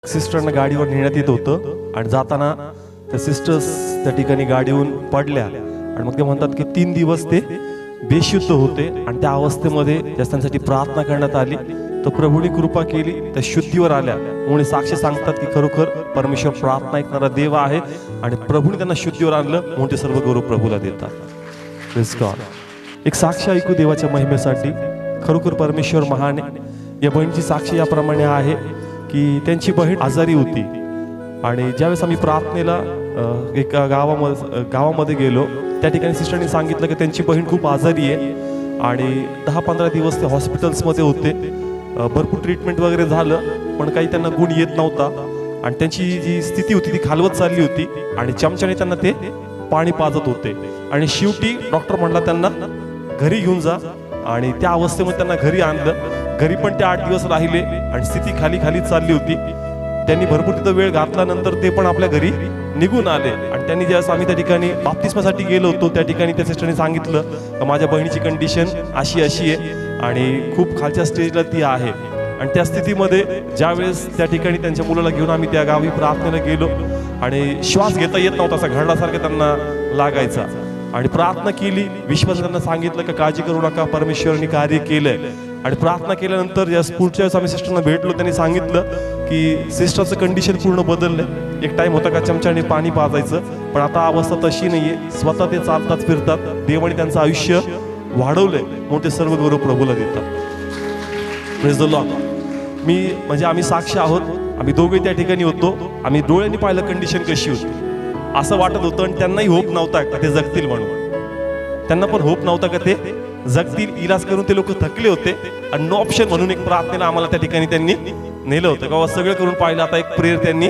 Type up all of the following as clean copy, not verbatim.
सिस्टरना गाडीवर नेण्यात येत होतं आणि जाताना त्या सिस्टर्स त्या ठिकाणी गाडीहून पडल्या आणि मग ते म्हणतात की 3 दिवस ते बेशुद्ध होते आणि त्या अवस्थेमध्ये त्यांच्यासाठी प्रार्थना करण्यात आली तर प्रभूने कृपा केली, त्या शुद्धीवर आल्या. म्हणून साक्षी सांगतात की खरोखर परमेश्वर प्रार्थना ऐकणारा देव आहे आणि प्रभूने त्यांना शुद्धीवर आणलं म्हणून ते सर्व गौरव प्रभूला देतात. Praise God. एक साक्षी ऐकू देवाच्या महिमेसाठी. खरोखर परमेश्वर महान आहे. या बहिणीची साक्षी याप्रमाणे आहे की त्यांची बहीण आजारी होती आणि ज्यावेळेस आम्ही प्रार्थनेला एक गावामध्ये गेलो त्या ठिकाणी सिस्टरनी सांगितलं की त्यांची बहीण खूप आजारी आहे आणि 10-15 दिवस ते हॉस्पिटल्समध्ये होते. भरपूर ट्रीटमेंट वगैरे झालं पण काही त्यांना गुण येत नव्हता आणि त्यांची जी स्थिती होती ती खालवत चालली होती आणि चमच्याने त्यांना ते पाणी पाजत होते आणि शेवटी डॉक्टर म्हणला त्यांना घरी घेऊन जा आणि त्या अवस्थेमध्ये त्यांना घरी आणलं. घरी पण ते 8 दिवस राहिले आणि स्थिती खाली चालली होती. त्यांनी भरपूर तिथं वेळ घातल्यानंतर ते पण आपल्या घरी निघून आले आणि त्यांनी ज्यावेळेस आम्ही त्या ठिकाणी बाप्तिस्मासाठी गेलो होतो त्या ठिकाणी त्या सिस्टरने सांगितलं की माझ्या बहिणीची कंडिशन अशी आहे आणि खूप खालच्या स्टेजला ती आहे आणि त्या स्थितीमध्ये ज्यावेळेस त्या ठिकाणी त्यांच्या मुलाला घेऊन आम्ही त्या गावी प्रार्थनेला गेलो आणि श्वास घेता येत नव्हता, असा घडल्यासारखं त्यांना लागायचा आणि प्रार्थना केली. विश्वास त्यांना सांगितलं की काळजी करू नका, परमेश्वराने कार्य केलंय आणि प्रार्थना केल्यानंतर या पुढच्या वेळेस आम्ही सिस्टरना भेटलो त्यांनी सांगितलं की सिस्टरचं कंडिशन पूर्ण बदललंय. एक टाइम होता का चमच्याने पाणी पाजायचं पण आता अवस्था तशी नाहीये, स्वतः ते चालतात फिरतात. देवाने त्यांचं आयुष्य वाढवलंय म्हणून ते सर्व गौरव प्रभूला देतात. Praise the Lord. म्हणजे आम्ही साक्ष आहोत. आम्ही दोघे त्या ठिकाणी होतो. आम्ही डोळ्यांनी पाहिलं कंडिशन कशी होती. असं वाटत होतं आणि त्यांनाही होप नव्हता का ते जगतील म्हणून. त्यांना पण होप नव्हता का ते जगतील. इलाज करून ते लोक थकले होते आणि नो ऑप्शन म्हणून एक प्रार्थनेला आम्हाला त्या ठिकाणी त्यांनी नेलं होतं का सगळं करून पाहिलं, आता एक प्रेयर त्यांनी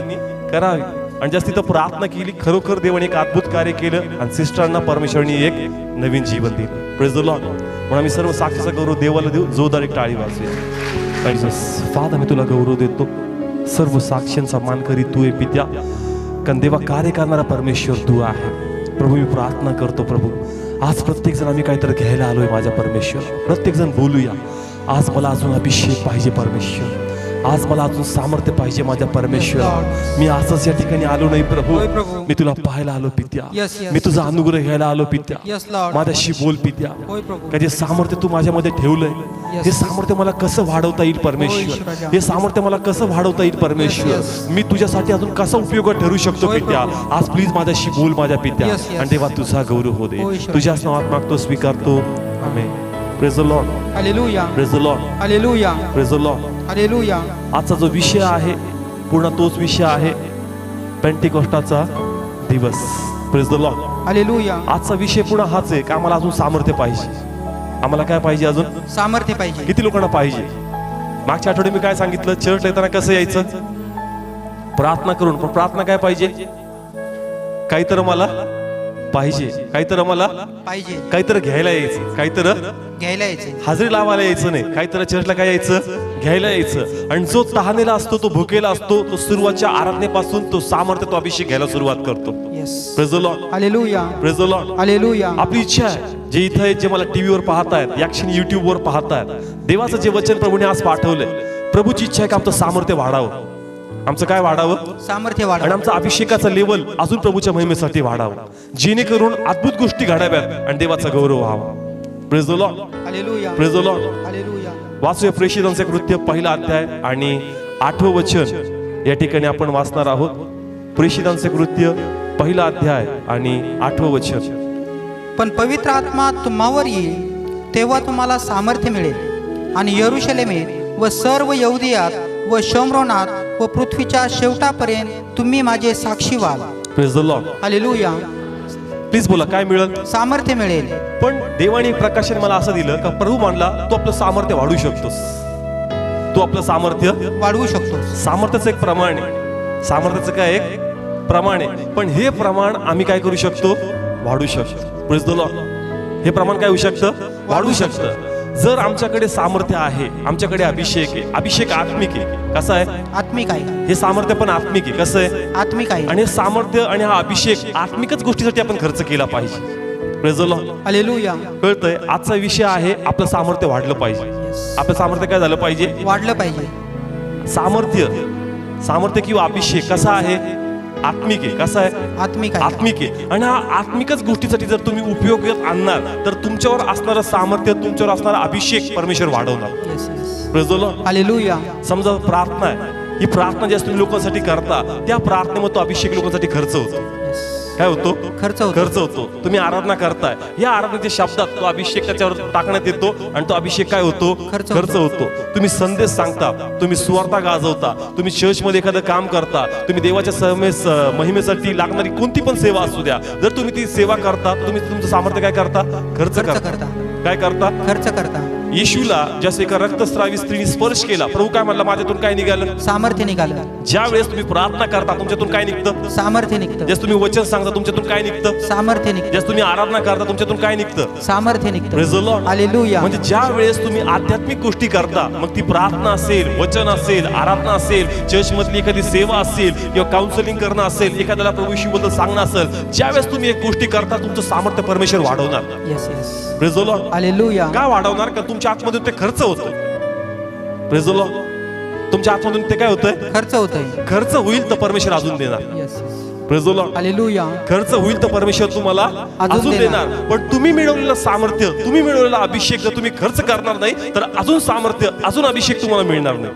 करावी आणि जास्त तिथं प्रार्थना केली. खरोखर देवाने एक अद्भुत कार्य केलं आणि सिस्टरांना परमेश्वरांनी एक नवीन जीवन दिलं. Praise the Lord. म्हणून आम्ही सर्व साक्षीचा गौरव देवाला देऊ. जोरदार एक टाळी वाजूया. फादर मी तुला गौरव देतो. सर्व साक्षींचा मान करी तू आहे पित्या, कारण देवा कार्य करणारा परमेश्वर तू आहे. प्रभू मी प्रार्थना करतो प्रभू आज प्रत्येक जण आम्ही काहीतरी घ्यायला आलोय माझ्या परमेश्वर. प्रत्येक जण बोलूया. आज मला अजून अभिषेक पाहिजे परमेश्वर, आज मला अजून सामर्थ्य पाहिजे माझ्या परमेश्वर. मी असंच या ठिकाणी आलो नाही प्रभू, मी तुला पाहायला आलो पित्या. मी तुझा अनुग्रह घ्यायला आलो पित्या. माझ्याशी बोल पित्या. का जे सामर्थ्य तू माझ्यामध्ये ठेवलंय हे सामर्थ्य मला कसं वाढवता येईल परमेश्वर, हे सामर्थ्य मला कसं वाढवता येईल परमेश्वर. मी तुझ्यासाठी अजून कसा उपयोगात ठरू शकतो पित्या. आज प्लीज माझ्याशी बोल माझ्या पित्या आणि देवा तुझा गौरव हो दे. तुझ्याच नावात मागतो, स्वीकारतो. Amen. Praise the Lord. Hallelujah. Praise the Lord. Hallelujah. Praise the Lord. Hallelujah. आजचा जो विषय आहे पूर्ण तोच विषय आहे पेंटिकोस्टाचा दिवस. Praise the Lord. हालेलुया. आजचा विषय पुन्हा हाच आहे की आम्हाला अजून सामर्थ्य पाहिजे. आम्हाला काय पाहिजे? अजून सामर्थ्य पाहिजे. किती लोकांना पाहिजे? मागच्या आठवड्यात मी काय सांगितलं, चर्च येताना कसं यायचं? प्रार्थना करून. पण प्रार्थना काय पाहिजे? काहीतरी मला पाहिजे, काहीतरी मला पाहिजे, काहीतरी घ्यायला यायचं, काहीतरी घ्यायला यायचं. हजेरी लावायला यायचं नाही, काहीतरी चर्चला काय यायचं? घ्यायला यायचं. आणि जो तहानेला असतो, तो भुकेला असतो, तो सुरुवातच्या आराधनेपासून तो सामर्थ्य, तो अभिषेक घ्यायला सुरुवात करतो. Praise the Lord. Hallelujah. Praise the Lord. Hallelujah. आपली इच्छा आहे जे इथं आहेत, जे मला टीव्हीवर पाहतायत, या क्षणी युट्यूबवर पाहतायत, देवाचं जे वचन प्रभूने आज पाठवलंय, प्रभूची इच्छा आहे की आमचं सामर्थ्य वाढावं. आमचं काय वाढावं? सामर्थ्य वाढावं. आणि आमचा अभिषेकाचा लेवल अजून प्रभूच्या महिमेसाठी वाढावं, जेणेकरून अद्भुत गोष्टी घडाव्यात आणि देवाचा गौरव व्हावा. Praise the Lord. Hallelujah. Praise the Lord. Hallelujah. वाचूया प्रेषितांचे कृत्य 1 अध्याय आणि 8वं वचन या ठिकाणी आपण वाचणार आहोत. प्रेषितांचे कृत्य 1 अध्याय आणि 8वं वचन. पण पवित्र आत्मा तुम्हावर येईल तेव्हा तुम्हाला सामर्थ्य मिळेल आणि यरूशलेमेत व सर्व यहुदियात व शमरोनात व पृथ्वीच्या शेवटापर्यंत तुम्ही माझे साक्षी व्हाल. Praise the Lord. Hallelujah. Please बोला, काय मिळेल? सामर्थ्य मिळेल. पण देवाने प्रकाशन मला असं दिलं का प्रभू म्हणला तू आपलं सामर्थ्य वाढवू शकतोस, तू आपलं सामर्थ्य वाढवू शकतो. सामर्थ्याचं एक प्रमाण आहे, सामर्थ्याचं काय एक प्रमाण आहे. पण हे प्रमाण आम्ही काय करू शकतो? वाढू शकतो. Praise the Lord. हे प्रमाण काय होऊ शकतं? वाढू शकतं. जर आमच्याकडे सामर्थ्य आहे, आमच्याकडे अभिषेक आहे, अभिषेक आत्मिक आहे. कसं आहे? आत्मिक आहे. हे सामर्थ्य पण आत्मिक आहे. कसं आहे? आत्मिक आहे. आणि हे सामर्थ्य आणि हा अभिषेक आत्मिकच गोष्टीसाठी आपण खर्च केला पाहिजे. Praise the Lord. हालेलुया. कळतंय? आजचा विषय आहे आपलं सामर्थ्य वाढलं पाहिजे. आपलं सामर्थ्य काय झालं पाहिजे? वाढलं पाहिजे. सामर्थ्य सामर्थ्य किंवा अभिषेक कसा आहे? आत्मिक आहे. कसा आहे? आत्मिक आहे. आत्मिक आहे. आणि हा आत्मिकच गोष्टीसाठी जर तुम्ही उपयोगात आणणार तर तुमच्यावर असणारं सामर्थ्य, तुमच्यावर असणारा अभिषेक परमेश्वर वाढवणार. Yes, yes. Praise the Lord. Hallelujah. समजा प्रार्थना आहे, ही प्रार्थना ज्या तुम्ही लोकांसाठी करता त्या प्रार्थनेमध्ये तो अभिषेक लोकांसाठी खर्च होतो. Yes. काय होतो? खर्च होतो. खर्च होतो. तुम्ही आराधना करताय, या आराधनेच्या शब्दात तो अभिषेक त्याच्यावर टाकण्यात येतो आणि तो अभिषेक काय होतो? खर्च होतो. तुम्ही संदेश सांगता, तुम्ही सुवार्ता गाजवता, तुम्ही चर्चमध्ये एखादं काम करता, तुम्ही देवाच्या महिमेसाठी लागणारी कोणती पण सेवा असू द्या, जर तुम्ही ती सेवा करता तुम्ही तुमचं सामर्थ्य काय करता? खर्च करता. काय करता? खर्च करता. येशूला जसं एका रक्तस्रावी स्त्रीने स्पर्श केला, प्रभू काय म्हणला? माझ्यातून काय निघालं? सामर्थ्य निघालं. ज्या वेळेस तुम्ही प्रार्थना करता तुमच्यातून काय निघतं? सामर्थ्य निघतं. ज्यास तुम्ही वचन सांगता तुमच्यातून काय निघतं? सामर्थ्य निघतं. ज्यास तुम्ही आराधना करता तुमच्यातून काय निघतं? सामर्थ्य निघतं. Praise the Lord. हालेलुया. म्हणजे ज्या वेळेस तुम्ही आध्यात्मिक गोष्टी करता, मग ती प्रार्थना असेल, वचन असेल, आराधना असेल, चर्च मधली एखादी सेवा असेल किंवा काउन्सिलिंग करणं असेल, एखाद्याला प्रभूशी बद्दल सांगणं असेल, ज्या वेळेस तुम्ही एक गोष्टी करता तुमचं सामर्थ्य परमेश्वर वाढवणार. Yes, yes. Praise the Lord. Hallelujah. का वाढवणार? का तुमच्या आतमधून ते खर्च होतं. Praise the Lord. तुमच्या आतमधून ते काय होतंय? खर्च होतोय. खर्च होईल तर परमेश्वर अजून देणार. Yes, yes. Praise the Lord. Hallelujah. खर्च होईल तर परमेश्वर तुम्हाला अजून देणार. पण तुम्ही मिळवलेलं सामर्थ्य, तुम्ही मिळवलेला अभिषेक जर तुम्ही खर्च करणार नाही तर अजून सामर्थ्य, अजून अभिषेक तुम्हाला मिळणार नाही.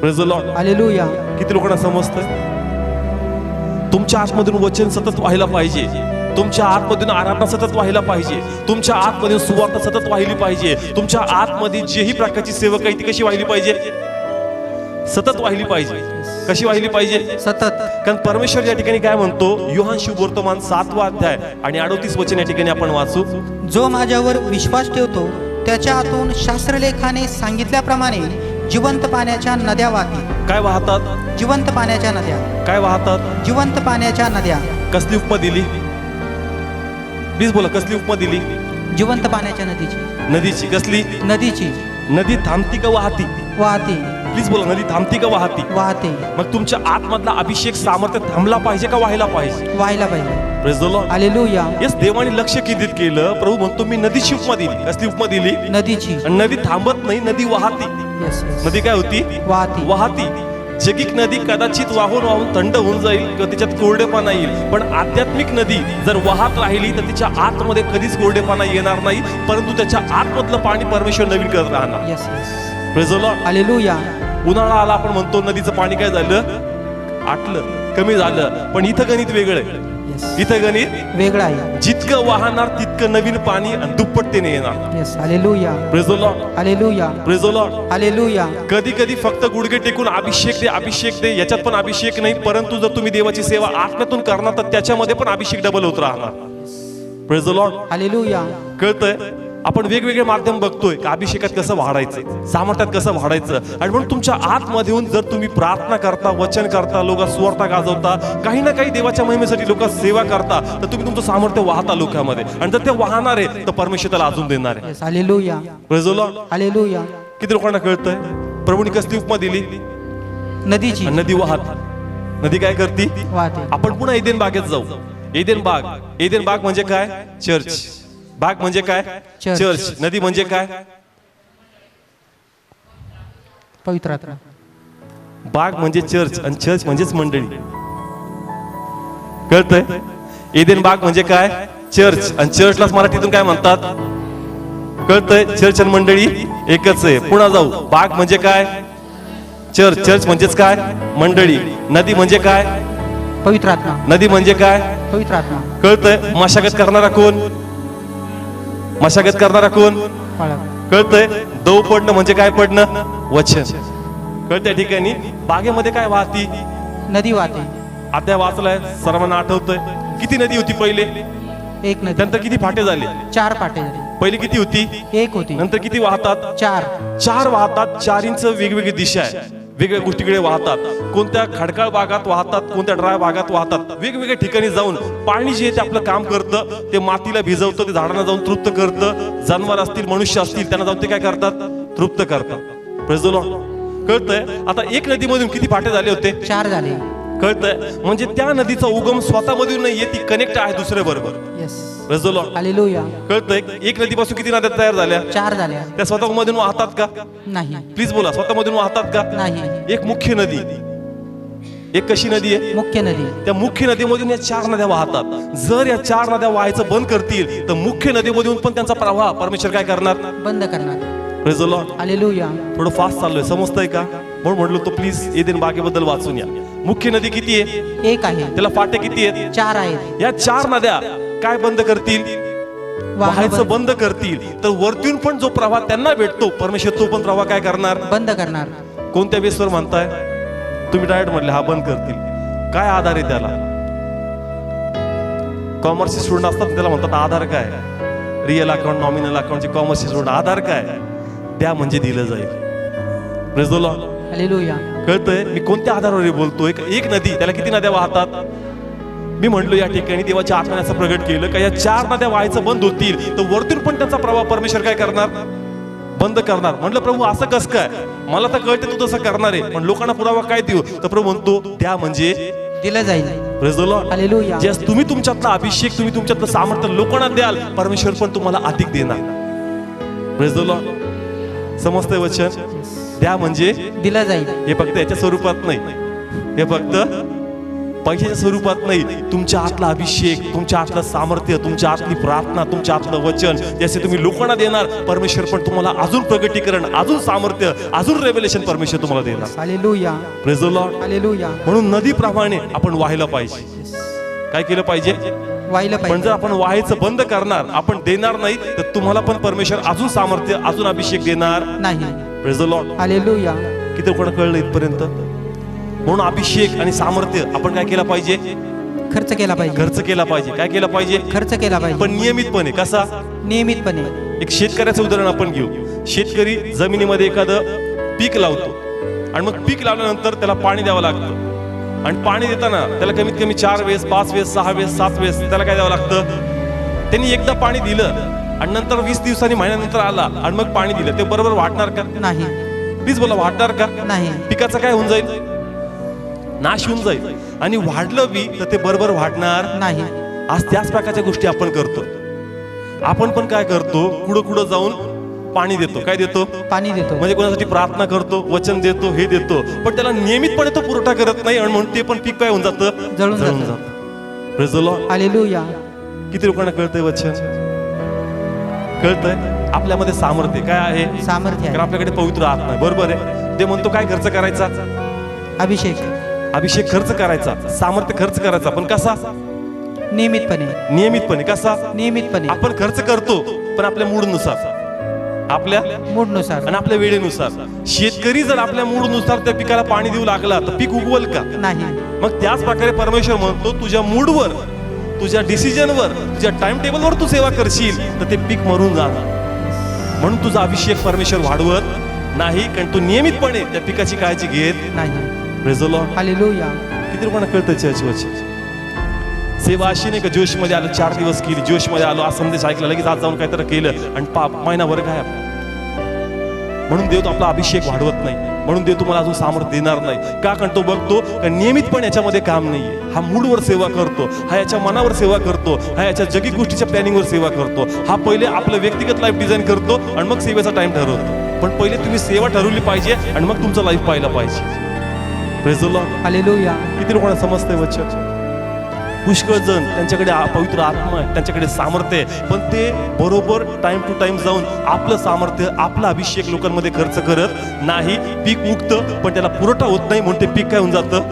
Praise the Lord. हालेलुया. किती लोकांना समजतंय? तुमच्या आतमधून वचन सतत व्हायला पाहिजे, तुमच्या आतमधून आराधना सतत व्हायला पाहिजे, तुमच्या आतमधून सुवार्ता सतत व्हायला पाहिजे, तुमच्या आतमध्ये जेही प्रकारची सेवक आहे ती कशी व्हायला पाहिजे? सतत व्हायला पाहिजे. कशी व्हायला पाहिजे? सतत. कारण परमेश्वर या ठिकाणी काय म्हणतो? योहान शुभवर्तमान 7वा अध्याय आणि 38 वचन या ठिकाणी आपण वाचू. जो माझ्यावर विश्वास ठेवतो त्याच्या हातून शास्त्रलेखाने सांगितल्याप्रमाणे जिवंत पाण्याच्या नद्या वाहतील. काय वाहतात? जिवंत पाण्याच्या नद्या. काय वाहतात? जिवंत पाण्याच्या नद्या. कसली उपमा दिली? प्लीज बोला, कसली उपमा दिली? जिवंत पाण्याच्या नदीची. नदीची. कसली? नदीची. नदी थांबती का वाहती? वाहते. प्लीज बोला, नदी थांबती का वाहती? वाहते. मग तुमच्या आतमधला अभिषेक सामर्थ्य थांबला पाहिजे का व्हायला पाहिजे? व्हायला पाहिजे. Praise the Lord. Hallelujah. Yes, देवाने लक्ष केंद्रित केलं. प्रभू म्हणतो मी नदीची उपमा दिली. कसली उपमा दिली? नदीची. आणि नदी थांबत नाही, नदी वाहती. Yes, yes. नदी काय होती? वाहती. वाहती. जगिक नदी कदाचित वाहून वाहून थंड होऊन जाईल किंवा तिच्यात कोरडेपणा येईल, पण आध्यात्मिक नदी जर वाहत राहिली तर तिच्या आतमध्ये कधीच कोरडेपणा येणार नाही, परंतु त्याच्या आतमधलं पाणी परमेश्वर नवीन करत राहणार. Yes, yes. Praise the Lord. Hallelujah. उन्हाळा आला, आपण म्हणतो नदीचं पाणी काय झालं? आटलं, कमी झालं. पण इथं गणित वेगळं आहे. Yes. इथं गणित वेगळा आहे. जितकं वाहणार तितकं नवीन पाणी आणि दुप्पटतेने येणार. Yes, hallelujah. Praise the Lord. Hallelujah. Praise the Lord. Hallelujah. कधी कधी फक्त गुडघे टेकून अभिषेक दे, अभिषेक दे, याच्यात पण अभिषेक नाही, परंतु जर तुम्ही देवाची सेवा आत्म्यातून करणार तर त्याच्यामध्ये पण अभिषेक डबल होत राहणार. Praise the Lord. हालेलुया. कळतंय? आपण वेगवेगळे माध्यम बघतोय का अभिषेकात कसं वाढायचं, सामर्थ्यात कसं वाढायचं. आणि म्हणून तुमच्या आतमध्ये येऊन जर तुम्ही प्रार्थना करता, वचन करता, लोक सुवार्ता गाजवता, काही ना काही देवाच्या महिमेसाठी लोक सेवा करता, तर तुम्ही तुमचं सामर्थ्य वाहता लोकांमध्ये. आणि जर ते वाहणार आहे तर परमेश्वर त्याला अजून देणार आहे. Yes, hallelujah. Praise the Lord. Hallelujah. किती लोकांना कळतंय? प्रभूने कसली उपमा दिली? नदीची. आणि नदी वाहत. नदी काय करती? वाहते. आपण पुन्हा एदेन बागेत जाऊ. एदेन बाग. एदेन बाग म्हणजे काय? चर्च. बाग म्हणजे काय? चर्च. चर्च. नदी म्हणजे काय? पवित्र आत्मा. बाग म्हणजे चर्च आणि चर्च म्हणजेच मंडळी. कळतंय? एदेन बाग म्हणजे काय? चर्च. आणि चर्चलाच मराठीतून काय म्हणतात? कळतंय? चर्च आणि मंडळी एकच आहे. पुन्हा जाऊ. बाग म्हणजे काय? चर्च. चर्च म्हणजेच काय? मंडळी. नदी म्हणजे काय? पवित्र आत्मा. नदी म्हणजे काय? पवित्र आत्मा. कळतंय? मशागत करणारा कोण? मशागत करणारा कोण? कळतंय? दव पडणं म्हणजे काय पडणं? वचन. कळतंय? ठिकाणी बागेमध्ये काय वाहती? नदी वाहते. आता वाचलाय, सर्वांना आठवतंय? किती नदी होती पहिले? एक नदी. नंतर किती फाटे झाले? 4 पाटे झाले. पहिली किती होती? एक होती. नंतर किती वाहतात? 4. 4 वाहतात. 4 वेगवेगळी दिशा आहे, वेगवेगळ्या गोष्टीकडे वाहतात. कोणत्या खडकाळ भागात वाहतात, कोणत्या ड्राय भागात वाहतात. वेगवेगळ्या ठिकाणी जाऊन पाणी जे आहे ते आपलं काम करतं. ते मातीला भिजवतं, ते झाडांना जाऊन तृप्त करतं. जनावर असतील, मनुष्य असतील, त्यांना जाऊन ते काय करतात? तृप्त करतात. Praise the Lord. कळतंय? आता एक नदीमधून किती फाटे झाले होते? 4 झाले. कळतंय? म्हणजे त्या नदीचा उगम स्वतःमधून नाहीये, ती कनेक्ट आहे दुसऱ्या बरोबर. Yes. Praise the Lord. Hallelujah. कळतंय? एक नदीपासून किती नद्या तयार झाल्या? 4 झाल्या. त्या स्वतःमधून वाहतात का? नाही. प्लीज बोला, स्वतःमधून वाहतात का? नाही. एक मुख्य नदी, एक कशी नदी आहे? मुख्य नदी. त्या मुख्य नदीमधून या 4 नद्या वाहतात. जर या 4 नद्या वाहायचं बंद करतील तर मुख्य नदीमधून पण त्यांचा प्रवाह परमेश्वर काय करणार? बंद करणार. Praise the Lord. हालेलुया. थोडं फास्ट चाललोय, समजतंय का? म्हणून म्हणलो तो प्लीज एदेन बागेबद्दल वाचून या. मुख्य नदी किती आहे? एक आहे. त्याला फाटे किती आहेत? 4 आहेत. या 4 नद्या काय बंद करतील? वाहायचं बंद करतील. तर वरतून पण जो प्रवाह त्यांना भेटतो परमेश्वर तो पण प्रवाह काय करणार? बंद करणार. कोणत्या बेसवर म्हणताय तुम्ही? डायरेक्ट म्हटले हा बंद करतील. काय आधार आहे त्याला? कॉमर्सचे स्टुडंट असतात त्याला म्हणतात आधार काय? रिअल अकाउंट, नॉमिनल अकाउंटचे कॉमर्सचे स्टुडंट आधार काय? द्या म्हणजे दिलं जाईल. Praise the Lord. हालेलुया. कळतंय मी कोणत्या आधारावर बोलतोय? एक नदी, त्याला किती नद्या वाहतात? मी म्हणलो या ठिकाणी देवाच्या आत्म्याने असं प्रगट केलं का या 4 नद्या वाहायचं बंद होतील तर वरतून पण त्याचा प्रवाह परमेश्वर काय करणार? बंद करणार. म्हटलं प्रभू असं कसं काय? मला तर कळते तू तसं करणार आहे, पण लोकांना पुरावा काय देऊ? तर प्रभू म्हणतो द्या म्हणजे दिलं जाईल. Praise the Lord. हालेलुया. जे तुम्ही तुमच्यातला अभिषेक, तुम्ही तुमच्यातलं सामर्थ्य लोकांना द्याल परमेश्वर पण तुम्हाला अधिक देणार. Praise the Lord. समजतंय वचन? द्या म्हणजे दिलं जाईल. हे फक्त याच्या स्वरूपात नाही, हे फक्त पैशाच्या स्वरूपात नाही. तुमच्या आतला अभिषेक, तुमच्या आतलं सामर्थ्य, तुमच्या आतली प्रार्थना, तुमच्या आतलं वचन जसे तुम्ही लोकांना देणार परमेश्वर पण तुम्हाला अजून प्रगटीकरण, अजून सामर्थ्य, अजून रेव्हेलेशन परमेश्वर तुम्हाला देणार. Hallelujah. Praise the Lord. Hallelujah. म्हणून नदीप्रमाणे आपण वाहायला पाहिजे. काय केलं पाहिजे? व्हायला पण पाहिजे. जर आपण वाहायचं बंद करणार, आपण देणार नाही तर तुम्हाला पण परमेश्वर अजून सामर्थ्य, अजून अभिषेक देणार नाही. Praise the Lord. हालेलुया. किती लोकांना कळलं इथपर्यंत? म्हणून अभिषेक आणि सामर्थ्य आपण काय केलं पाहिजे? खर्च केला पाहिजे. खर्च केला पाहिजे. काय केलं पाहिजे? खर्च केला पाहिजे. पण नियमितपणे. कसा? नियमितपणे. एक शेतकऱ्याचं उदाहरण आपण घेऊ. शेतकरी जमिनीमध्ये एखादं पीक लावतो आणि मग पीक लावल्यानंतर त्याला पाणी द्यावं लागतं आणि पाणी देताना त्याला कमीत कमी 4 वेळेस, 5 वेळेस, 6 वेळेस, 7 वेळेस त्याला काय द्यावं लागतं? त्यांनी एकदा पाणी दिलं आणि नंतर 20 दिवसांनी, महिन्यानंतर आला आणि मग पाणी दिलं, ते बरोबर वाढणार का? नाही. प्लीज बोला, वाढणार का? नाही. पिकाचं काय होऊन जाईल? नाश होऊन जाईल. आणि वाढलं बी तर ते बरोबर वाढणार नाही. आज त्याच प्रकारच्या गोष्टी आपण करतो. आपण पण काय करतो? कुठं जाऊन पाणी देतो. काय देतो? पाणी देतो. म्हणजे कोणासाठी प्रार्थना करतो, वचन देतो, हे देतो, पण त्याला नियमितपणे तो पुरवठा करत नाही आणि म्हणून ते पण पीक काय होऊन जातं? जळून जातं. Praise the Lord. हालेलुया. किती लोकांना कळतंय वचन? कळतंय? आपल्यामध्ये सामर्थ्य काय आहे? सामर्थ्य कारण आहे. आपल्याकडे पवित्र आत्मा आहे. बरोबर आहे. ते म्हणतो काय खर्च करायचा? अभिषेक. अभिषेक खर्च करायचा, सामर्थ्य खर्च करायचा, पण कसा? नियमितपणे. नियमितपणे. कसा? नियमितपणे. आपण खर्च करतो पण आपल्या मूडनुसार, आपल्या मूडनुसार आणि आपल्या वेळेनुसार. शेतकरी जर आपल्या मूडनुसार त्या पिकाला पाणी देऊ लागला तर पीक उगवल का? नाही. मग त्याच प्रकारे परमेश्वर म्हणतो तुझ्या मूडवर, तुझ्या डिसिजनवर, तुझ्या टाइम टेबलवर तू सेवा करशील तर ते पीक मरून जाणार. म्हणून तुझा अभिषेक परमेश्वर वाढवत नाही, कारण तू नियमितपणे त्या पिकाची काळजी घेत नाही. Praise the Lord. हालेलुया. किती लोकांना कळतं चर्चवरची सेवा अशी नाही का जोश मध्ये आलं, 4 दिवस केली, जोश मध्ये आलो, आज संदेश ऐकला, लगेच आज जाऊन काहीतरी केलं आणि महिनाभर गायब. म्हणून देव तो आपला अभिषेक वाढवत नाही, म्हणून देव तुम्हाला अजून सामर्थ्य देणार नाही. का? कारण तो बघतो का नियमितपणे याच्यामध्ये काम नाहीये. हा मूडवर सेवा करतो, हा याच्या मनावर सेवा करतो, हा याच्या जगिक गोष्टीच्या प्लॅनिंगवर सेवा करतो. हा पहिले आपलं व्यक्तिगत लाईफ डिझाईन करतो आणि मग सेवेचा टाइम ठरवतो. पण पहिले तुम्ही सेवा ठरवली पाहिजे आणि मग तुमचं लाईफ पाहिलं पाहिजे. Praise the Lord. हालेलुया. किती लोकांना समजतंय वचन? पुष्कळ जण त्यांच्याकडे पवित्र आत्मा आहे, त्यांच्याकडे सामर्थ्य आहे, पण ते बरोबर टाइम टू टाइम जाऊन आपलं सामर्थ्य, आपला अभिषेक लोकांमध्ये खर्च करत नाही. पीक उगतं पण त्याला पुरवठा होत नाही, म्हणून ते पीक काय होऊन जातं?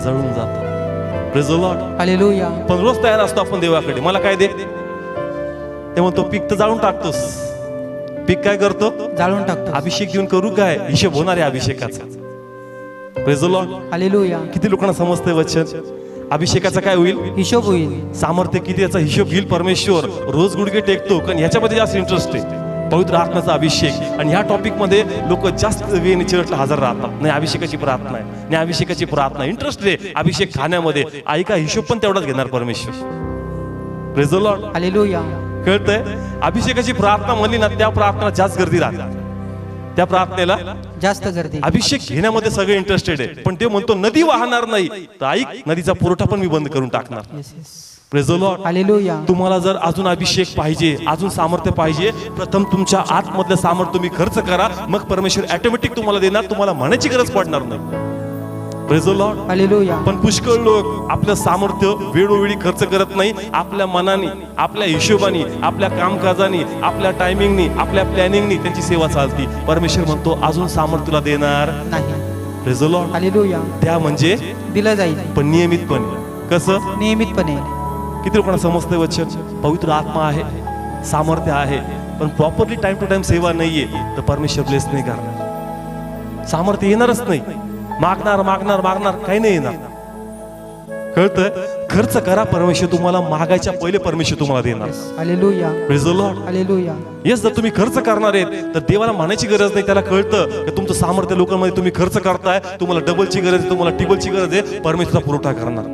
जळून जातं. Praise the Lord. हालेलुया. पण रोज तयार असतो आपण देवाकडे, मला काय दे? ते म्हणतो पीक तर जाळून टाकतोस. पीक काय करतो? जाळून टाकतो. अभिषेक देऊन करू काय? हिशोब होणार आहे अभिषेकाचा. Praise the Lord. हालेलुया. किती लोकांना समजतंय वचन? अभिषेकाचा काय होईल? हिशोब होईल. सामर्थ्य किती याचा हिशोब घेईल परमेश्वर. रोज गुडघे टेकतो कारण ह्याच्यामध्ये जास्त इंटरेस्ट आहे, पवित्र आत्म्याचा अभिषेक. आणि ह्या टॉपिक मध्ये लोक जास्त वेळेने चर्चला हजर राहतात. नाही अभिषेकाची प्रार्थना आहे, नाही अभिषेकाची प्रार्थना, इंटरेस्ट आहे अभिषेक खाण्यामध्ये. ऐका, हिशोब पण तेवढाच घेणार परमेश्वर. Praise the Lord. हालेलुया. कळतंय? अभिषेकाची प्रार्थना म्हणली ना, त्या प्रार्थना जास्त गर्दी राहतात, त्या प्रार्थनेला जास्त गर्दी. अभिषेक घेण्यामध्ये सगळे इंटरेस्टेड आहे, पण ते म्हणतो नदी वाहणार नाही तर ऐक, नदीचा पुरवठा पण मी बंद करून टाकणार. Praise the Lord. हालेलुया. तुम्हाला जर अजून अभिषेक पाहिजे, अजून सामर्थ्य पाहिजे, प्रथम तुमच्या आतमधलं सामर्थ्य तुम्ही खर्च करा, मग परमेश्वर ऑटोमॅटिक तुम्हाला देणार. तुम्हाला म्हणायची गरज पडणार नाही. Praise the Lord. हालेलुया. पण पुष्कळ लोक आपलं सामर्थ्य वेळोवेळी खर्च करत नाही. आपल्या मनाने, आपल्या हिशोबाने, आपल्या कामकाजाने, आपल्या टायमिंगनी, आपल्या प्लॅनिंगनी त्यांची सेवा चालती. परमेश्वर म्हणतो अजून सामर्थ्य तुला देणार नाही. Praise the Lord. हालेलुया. त्या म्हणजे दिलं जाईल पण नियमितपणे. कसं? नियमितपणे. किती लोकांना समजतंय वचन? पवित्र आत्मा आहे, सामर्थ्य आहे, पण प्रॉपरली टाइम टू टाइम सेवा नाहीये तर परमेश्वर ब्लेस नाही करणार. सामर्थ्य येणारच नाही. मागणार मागणार मागणार काही नाही येणार. कळतंय? खर्च करा, परमेश्वर तुम्हाला मागायच्या पहिले परमेश्वर तुम्हाला देणार. Hallelujah. Praise the Lord. Hallelujah. Yes, जर तुम्ही खर्च करणार आहेत तर देवाला म्हणायची गरज नाही. त्याला कळतं की तुमचं सामर्थ्य लोकांमध्ये तुम्ही खर्च करताय, तुम्हाला डबलची गरज आहे, तुम्हाला टिबलची गरज आहे, परमेश्वरचा पुरवठा करणार.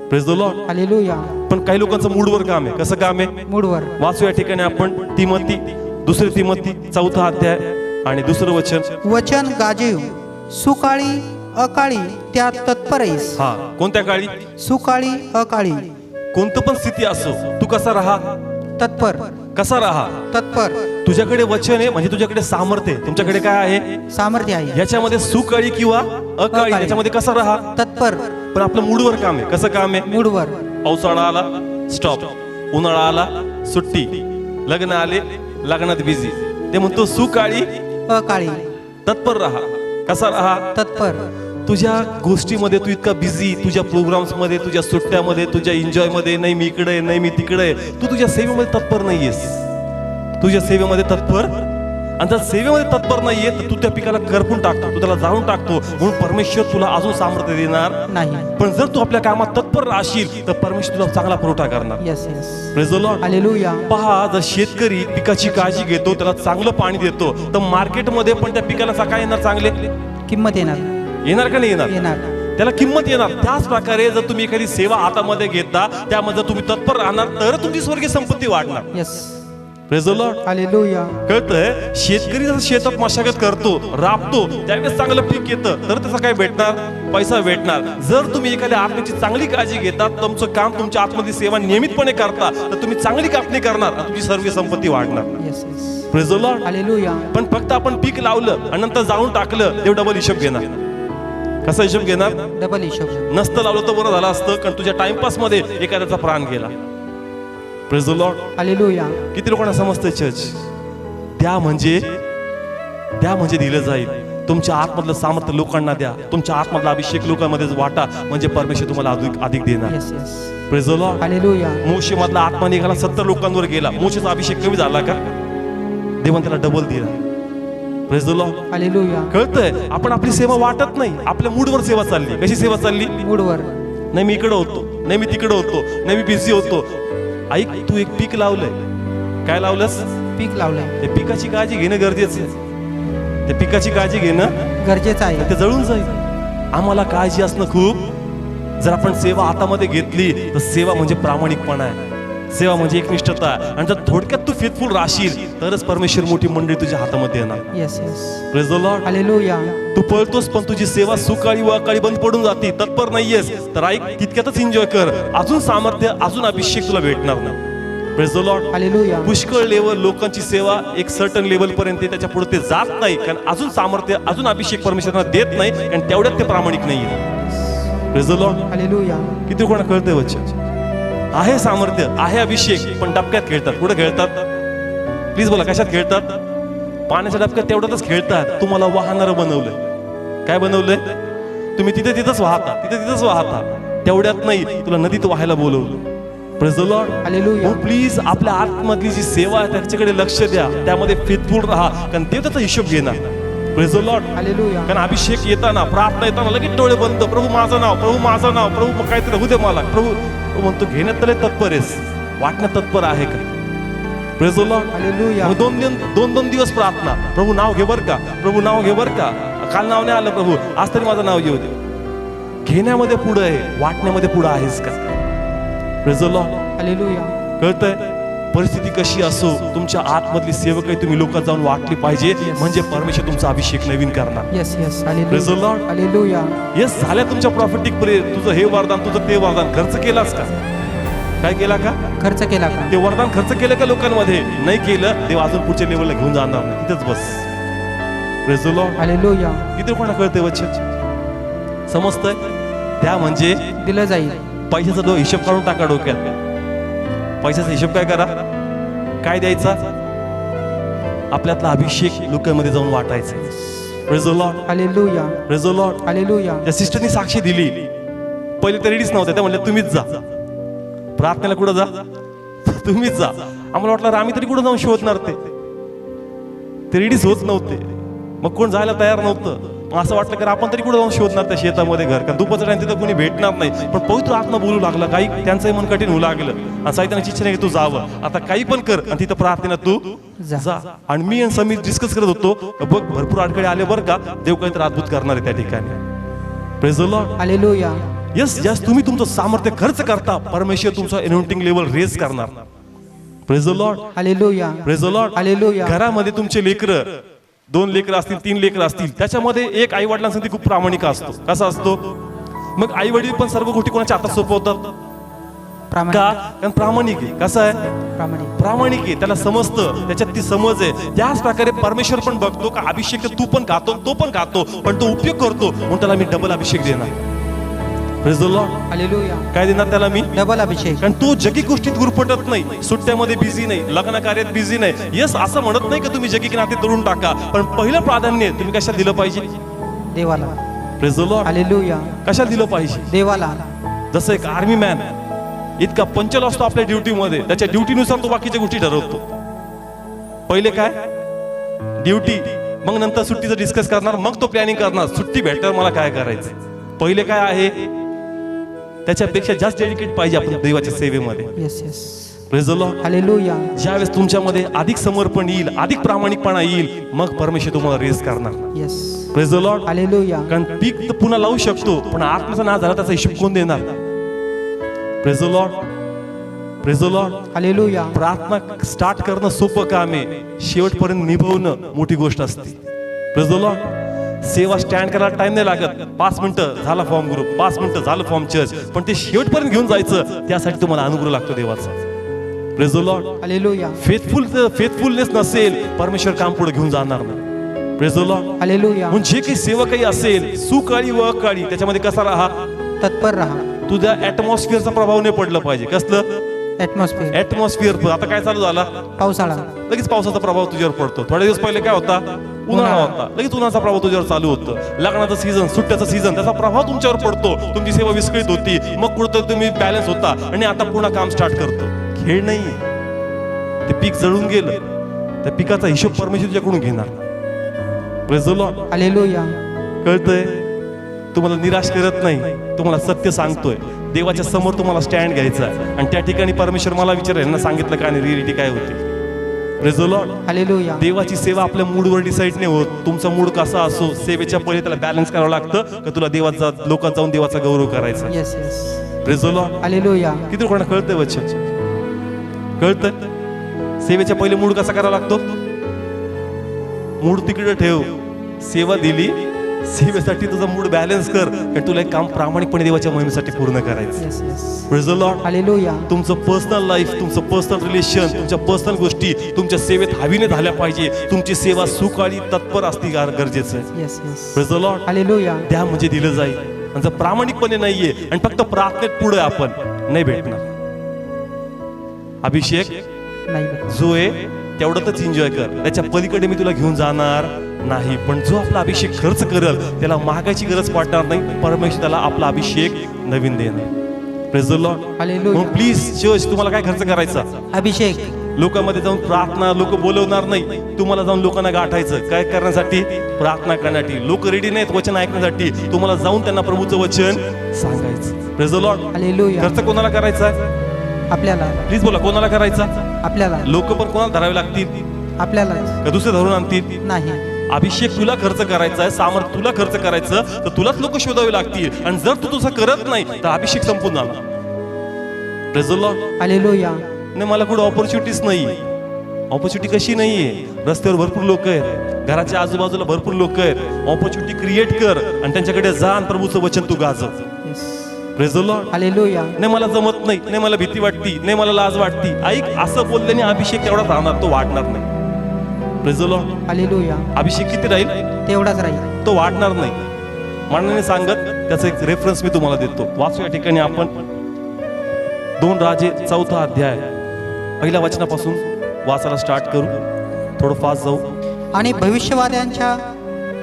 Praise the Lord. हालेलुया. पण काही लोकांचं मूडवर काम आहे. कसं काम आहे? मूडवर. वाचू या ठिकाणी आपण तिमोथी, 2 तिमोथी 4 अध्याय आणि 2 वचन. वचन गाजीव, सुकाळी अकाळी त्यात तत्पर आहेस. हा, कोणत्या काळी? सुकाळी अकाळी. कोणतं पण स्थिती असो, तू कसा राहा? तत्पर. कसा राहा? तत्पर. तुझ्याकडे वचन आहे म्हणजे तुझ्याकडे सामर्थ्य आहे. तुमच्याकडे काय आहे? सामर्थ्य आहे. याच्यामध्ये सुकाळी किंवा अकाळी, याच्यामध्ये कसं राहा? तत्पर. पण आपलं मूडवर काम आहे. कसं काम आहे? मूडवर. पावसाळा आला स्टॉप, उन्हाळा आला सुट्टी, लग्न आले लग्नात बिझी. ते म्हणतो सुकाळी अकाळी. तत्पर राहा. कसा राहा? तत्पर. तुझ्या गोष्टीमध्ये तू इतका बिझी, तुझ्या प्रोग्राम्स मध्ये, तुझ्या सुट्ट्यामध्ये, तुझ्या एन्जॉय मध्ये, नाही मी इकडे आहे, नाही मी तिकडे आहे, तू तुझ्या सेवेमध्ये तत्पर नाहीयेस. तुझ्या सेवेमध्ये तत्पर, आणि जर सेवेमध्ये तत्पर नाहीये तर तू त्या पिकाला करपून टाकतो, तू त्याला जाळून टाकतो. म्हणून परमेश्वर तुला अजून सामर्थ्य देणार नाही. पण जर तू आपल्या कामात तत्पर राहशील तर परमेश्वर तुला चांगला पुरवठा करणार. Yes yes. Praise the Lord. Hallelujah. पहा, जर शेतकरी पिकाची काळजी घेतो, त्याला चांगलं पाणी देतो, तर मार्केटमध्ये पण त्या पिकाला काय येणार? चांगले किंमत येणार. येणार का नाही येणार? येणार. त्याला किंमत येणार. त्याच प्रकारे जर तुम्ही एखादी सेवा हातामध्ये घेता, त्यामध्ये तुम्ही तत्पर राहणार तर तुमची स्वर्गीय संपत्ती वाढणार. Yes. Praise the Lord. Hallelujah. कळतंय? शेतकरी जर शेतात मशागत करतो, राबतो, त्यावेळेस चांगलं पीक येतं तर त्याचा काय भेटणार? पैसा भेटणार. जर तुम्ही एखाद्या आत्म्याची चांगली काळजी घेतात, तुमचं काम, तुमच्या आतमध्ये सेवा नियमितपणे करता, तर तुम्ही चांगली कापणी करणार आणि तुमची सर्व संपत्ती वाढणार. Yes yes. Praise the Lord. Hallelujah. पण फक्त आपण पीक लावलं आणि नंतर जाळून टाकलं, तेव्हा डबल हिशोब घेणार. कसा हिशोब घेणार? डबल हिशोब. नसतं लावलं तर बरं झालं असतं, कारण तुझ्या टाइमपास मध्ये एखाद्याचा प्राण गेला. Praise the Lord. हालेलुया. किती लोकांना समजतंय चर्च? द्या म्हणजे दिलं जाईल. तुमच्या आतमधलं सामर्थ्य लोकांना द्या. तुमच्या आतमधला अभिषेक लोकांमध्ये वाटा, म्हणजे परमेश्वर तुम्हाला अधिक देणार. Yes yes. Praise the Lord. Hallelujah. मोशे मधला आत्मा निघाला, 70 लोकांवर गेला. मोशेचा अभिषेक कमी झाला का? देवान त्याला डबल दिला. Praise the Lord. हालेलुया. कळतंय? आपण आपली सेवा वाटत नाही, आपल्या मूडवर सेवा चालली. कशी सेवा चालली? मूडवर. नाही मी इकडे होतो, नाही मी तिकडे होतो, नाही मी बिझी होतो. ऐक, तू एक पीक लावलंय. काय लावलंस? पीक लावलंय. ते पिकाची काळजी घेणं गरजेचं आहे. ते पिकाची काळजी घेणं गरजेचं आहे. ते जळून जाईल. आम्हाला काळजी असणं खूप. जर आपण सेवा हातामध्ये घेतली तर सेवा म्हणजे प्रामाणिकपणा आहे. सेवा म्हणजे एकनिष्ठता. आणि जर थोडक्यात तू फेथफुल राहशील तरच परमेश्वर मोठी मंडळी तुझ्या हातामध्ये येणार. Yes yes. Praise the Lord. Hallelujah. तू पळतोस पण तुझी सेवा सुकाळी व अकाळी बंद पडून जाते, तत्पर नाहीयेस तर ऐक, तितक्यातच एन्जॉय कर. अजून सामर्थ्य, अजून अभिषेक तुला भेटणार नाही. Praise the Lord. हालेलुया. पुष्कळ लेवल लोकांची सेवा एक सर्टन लेवल पर्यंत, त्याच्या पुढे ते जात नाही, कारण अजून सामर्थ्य, अजून अभिषेक परमेश्वरांना देत नाही, कारण तेवढ्यात ते प्रामाणिक नाहीये. Praise the Lord. हालेलुया. किती कोणा कळतंय? वच्चे आहे सामर्थ्य, आहे अभिषेक, पण डबक्यात खेळतात. कुठे खेळतात? प्लीज बोला, कशात खेळतात? पाण्याच्या डबक्यात तेवढ्यातच खेळतात. तुम्हाला वाहणारं बनवलंय. काय बनवलंय? तुम्ही तिथेच वाहता, तेवढ्यात नाही, तुला नदीत व्हायला बोलवलं. Praise the Lord. Hallelujah. Please आपल्या आतमधली जी सेवा आहे त्याच्याकडे लक्ष द्या, त्यामध्ये फेथफुल राहा, कारण ते त्याचा हिशोब घेणार. Praise the Lord. हालेलुया. कारण अभिषेक येताना, प्रार्थना येताना लगेच डोळे बंद, प्रभू माझं नाव, प्रभू माझं नाव, प्रभू काहीतरी होऊ दे मला. प्रभू म्हणतो घेण्यात तरी तत्पर आहेस, वाटण्यात तत्पर आहे का? Praise the Lord. हालेलुया. दोन दिवस प्रार्थना, प्रभू नाव घे बर का, प्रभू नाव घे बर का, काल नाव नाही आलं प्रभू, आज तरी माझं नाव घेऊ दे. घेण्यामध्ये पुढे आहे, वाटण्यामध्ये पुढे आहेस का? Praise the Lord. हालेलुया. कळतंय? परिस्थिती कशी असो, तुमच्या आतमधली सेवकही तुम्ही लोकांत जाऊन वाटली पाहिजे, म्हणजे परमेश्वर तुमचा अभिषेक नवीन करणार. Yes yes. Praise the Lord. Hallelujah. Yes, झाल्या तुमच्या प्रॉफिटिक प्रेयर, तुझं हे वरदान, तुझं ते वरदान, खर्च केलास का? काय केला का? खर्च केला का? ते वरदान खर्च केलं का लोकांमध्ये? नाही केलं, देव अजून पुढच्या लेवलला घेऊन जाणार नाही, तिथेच बस. Praise the Lord. हालेलुया. किती कोणा कळते? वच्चे समजतंय? द्या म्हणजे दिलं जाईल. पैशाचा हिशोब काढून टाका डोक्यात. पैशाचा हिशोब काय करा, काय द्यायचा? आपल्यातला अभिषेक लोकांमध्ये जाऊन वाटायचा. Praise the Lord, hallelujah, praise the Lord. Hallelujah. त्या सिस्टरनी साक्षी दिली. पहिले तर रेडीच नव्हत्या, त्या म्हणल्या तुम्हीच जा प्रार्थनेला. कुठं जा? तुम्हीच जा. आम्हाला वाटलं आम्ही तरी कुठं जाऊन शोधणार? ते रेडीच होत नव्हते. मग कोण जायला तयार नव्हतं. मग असं वाटलं की आपण तरी कुठं जाऊन शोधणार त्या शेतामध्ये घर, कारण दुपारच्या टाइम तिथं कोणी भेटणार नाही. पण पवित्र आत्मा बोलू लागला, काही त्यांचंही मन कठीण होऊ लागलं आणि साहित्याची इच्छा नाही की तू जावं, आता काही पण कर आणि तिथं प्रार्थनेला तू जा. आणि मी आणि समीर डिस्कस करत होतो, बघ भरपूर अडकडे आले बरं का, देव काहीतरी अद्भुत करणार आहे त्या ठिकाणी. Praise the Lord, hallelujah. Yes yes. तुम्ही तुमचं सामर्थ्य खर्च करता, परमेश्वर तुमचा अनॉइंटिंग लेवल रेज करणार. Praise the Lord, hallelujah, praise the Lord. Hallelujah. घरामध्ये तुमचे लेकरं, 2 लेकरं असतील, 3 लेकरं असतील, त्याच्यामध्ये एक आई वडिलांसाठी खूप प्रामाणिक असतो. कसा असतो? मग आई वडील पण सर्व गोष्टी कोणाच्या हातात सोपवतात का? कारण प्रामाणिक आहे. कसं आहे? प्रामाणिक आहे. त्याला समजतं, त्याच्यात ती समज आहे. त्याच प्रकारे परमेश्वर पण बघतो का अभिषेक तू पण खातो, तो पण खातो, पण तो उपयोग करतो, म्हणून त्याला मी डबल अभिषेक देणार. Praise the Lord, hallelujah. काय देणार त्याला मी? डबल अभिषेक. कारण तो जगी गोष्टीत गुरफटत नाही, सुट्ट्यामध्ये बिझी नाही, लग्न कार्यात बिझी नाही. यस, असं म्हणत नाही की तुम्ही जगी नाते तोडून टाका, पण पहिलं प्राधान्य तुम्ही कशात दिलं पाहिजे? देवाला. Praise the Lord, hallelujah. कशात दिलं पाहिजे? देवाला. जसं एक आर्मी मॅन इतका पंचल असतो आपल्या ड्युटीमध्ये, त्याच्या ड्युटीनुसार तो बाकीच्या गोष्टी ठरवतो. पहिले काय? ड्युटी, मग नंतर सुट्टीचं डिस्कस करणार, मग तो प्लॅनिंग करणार सुट्टी भेटल्यावर मला काय करायचं. पहिले काय आहे? त्याच्यापेक्षा जास्त डेडिकेट पाहिजे आपण देवाच्या सेवेमध्ये. Yes yes. Praise the Lord, hallelujah. ज्यावेळेस तुमच्यामध्ये अधिक समर्पण येईल, अधिक प्रामाणिकपणा येईल, मग परमेश्वर तुम्हाला रेस करणार. Yes. Praise the Lord, hallelujah. कारण पीक तर पुन्हा लावू शकतो, पण आत्म्याचा नाश झाला त्याचा हिशोब कोण देणार? Praise the Lord, praise the Lord. Hallelujah. प्रार्थना स्टार्ट करणं सोपं काम आहे, शेवटपर्यंत निभवणं मोठी गोष्ट असते. Praise the Lord. सेवा स्टँड करायला टाइम नाही लागत. 5 मिनिटं झाला फॉर्म ग्रुप, 5 मिनिटं झालं फॉर्म चर्च, पण ते शेवटपर्यंत घेऊन जायचं, त्यासाठी तुम्हाला अनुग्रह लागतो देवाचा. Praise the Lord. Hallelujah. Faithfulness नसेल, परमेश्वर काम पुढे घेऊन जाणार नाही. Praise the Lord. हालेलुया. म्हणजे जे काही सेवा काही असेल, सुकाळी व अकाळी, त्याच्यामध्ये कसा राहा? तत्पर राहा. तुझ्या ऍटमॉस्फिअरचा प्रभाव नाही पडला पाहिजे. कसलं ऍटमॉस्फिअर? आता काय चालू झाला? पावसाळा. लगेच पावसाचा प्रभाव तुझ्यावर पडतो. थोड्या दिवस पहिले काय होता? उन्हाळा होता, लगेच उन्हाचा प्रभाव तुझ्यावर चालू होतो. लग्नाचा सीझन, सुट्ट्याचा सीझन, त्याचा प्रभाव तुमच्यावर पडतो. तुमची सेवा विस्कळीत होती, मग कुठं तुम्ही बॅलन्स होता आणि आता पुन्हा काम स्टार्ट करतो. खेळ नाही, ते पीक जळून गेलं, त्या पिकाचा हिशोब परमेश्वर तुझ्याकडून घेणार. Praise the Lord. हालेलुया. कळतंय? तुम्हाला निराश करत नाही, तुम्हाला सत्य सांगतोय. देवाच्या समोर तुम्हाला स्टँड घ्यायचा आणि त्या ठिकाणी परमेश्वर मला विचारेल ना, सांगितलं का आणि रिअलिटी काय होती. Praise the Lord. हालेलुया. देवाची सेवा आपल्या मूडवर डिसाईड नाही होत. तुमचा मूड कसा असो, सेवेच्या पहिले त्याला बॅलन्स करावं लागतं का तुला देवाचा, लोकांत जाऊन देवाचा गौरव करायचा. Yes yes. Praise the Lord. Hallelujah. किती लोकांना कळतंय वचन? कळतंय? सेवेच्या पहिले मूड कसा करावा लागतो? मूड तिकडे ठेव, सेवा दिली, सेवेसाठी तुझा मूड बॅलन्स कर, कारण तुला एक काम प्रामाणिकपणे देवाच्या महिमेसाठी पूर्ण करायचं. Yes yes. Praise the Lord. Hallelujah. तुमचं पर्सनल लाईफ, तुमचं पर्सनल रिलेशन, तुमच्या पर्सनल गोष्टी तुमच्या सेवेत हवीने झाल्या पाहिजे. तुमची सेवा सुकाळी तत्पर असती गरजेचं आहे. Yes yes. Praise the Lord. Hallelujah. द्या म्हणजे दिलं जाईल. आणि जर प्रामाणिकपणे नाहीये आणि फक्त प्रार्थनेत पुढे आपण नाही भेटणार. अभिषेक नाही. जो आहे तेवढंच एन्जॉय कर, त्याच्या पलीकडे मी तुला घेऊन जाणार नाही. पण जो आपला अभिषेक खर्च करेल त्याला मागायची गरज पडणार नाही. परमेश्वर त्याला आपला अभिषेक नवीन देणार. Praise the Lord. Hallelujah. Please church, तुम्हाला काय खर्च करायचा? अभिषेक. लोकांमध्ये जाऊन प्रार्थना, लोक बोलवणार नाही, तुम्हाला जाऊन लोकांना गाठायचं. काय करण्यासाठी? प्रार्थना करण्यासाठी. लोक रेडी नाहीत वचन ऐकण्यासाठी, तुम्हाला जाऊन त्यांना प्रभूचं वचन सांगायचं. Praise the Lord. हालेलुया. खर्च कोणाला करायचा? आपल्याला. प्लीज बोला, कोणाला करायचा? आपल्याला. लोक पण कोणाला धरावे लागतील? आपल्याला. का दुसरे धरून आणतील? नाही. अभिषेक तुला खर्च करायचा आहे, सामर्थ्य तुला खर्च करायचं, तर तुलाच लोक शोधावे लागतील. आणि जर तू तुझं करत नाही तर अभिषेक संपून जाणार. Praise the Lord. हालेलुया. नाही, मला कुठं ऑपॉर्च्युनिटीच नाही. ऑपॉर्च्युनिटी कशी नाहीये? रस्त्यावर भरपूर लोक आहेत, घराच्या आजूबाजूला भरपूर लोक आहेत. ऑपॉर्च्युनिटी क्रिएट कर आणि त्यांच्याकडे जा आणि प्रभूचं वचन तू गाजव. Praise the Lord. हालेलुया. नाही मला जमत नाही, नाही मला भीती वाटती, नाही मला लाज वाटती. ऐक, असं बोलल्याने अभिषेक तेवढा राहणार, तो वाढणार नाही. Praise the Lord. हालेलुया. अभिषेक किती राहील? तेवढाच राहील, तो वाढणार नाही. मनाने सांगत त्याचा एक रेफरन्स मी तुम्हाला देतो. वाचू या ठिकाणी आपण 2 राजे 4 अध्याय पहिल्या वचनापासून वाचायला स्टार्ट करू. थोडं फास्ट जाऊ. आणि भविष्यवाद्यांच्या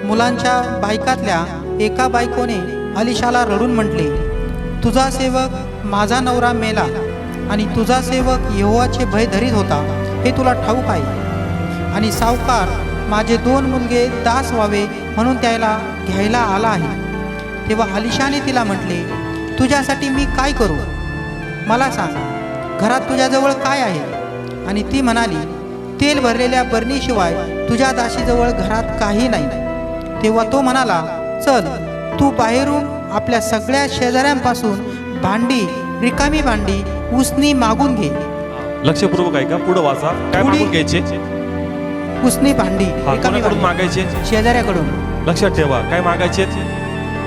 मुलांच्या बायकातल्या एका बायकोने अलिशाला रडून म्हटले, तुझा सेवक माझा नवरा मेला आणि तुझा सेवक यहोवाचे भय धरीत होता हे तुला ठाऊक आहे. आणि सावकार माझे 2 मुलगे दास व्हावे म्हणून त्याला घ्यायला आला आहे. तेव्हा अलिशाने तिला म्हटले, तुझ्यासाठी मी काय करू, मला सांग, घरात तुझ्याजवळ काय आहे? आणि ती म्हणाली, तेल भरलेल्या बरणीशिवाय तुझ्या दासीजवळ घरात काही नाही. तेव्हा तो म्हणाला, चल तू बाहेरून आपल्या सगळ्या शेजाऱ्यांपासून भांडी, रिकामी भांडी उसनी मागून घे. लक्षपूर्वक ऐका, पुढे वाचा. काय मागून घ्यायचे? उसनी भांडी हा, रिकामी कोणाकडून भांडी. मागायचे? शेजाऱ्याकडून. लक्षात ठेवा, काय मागायचे?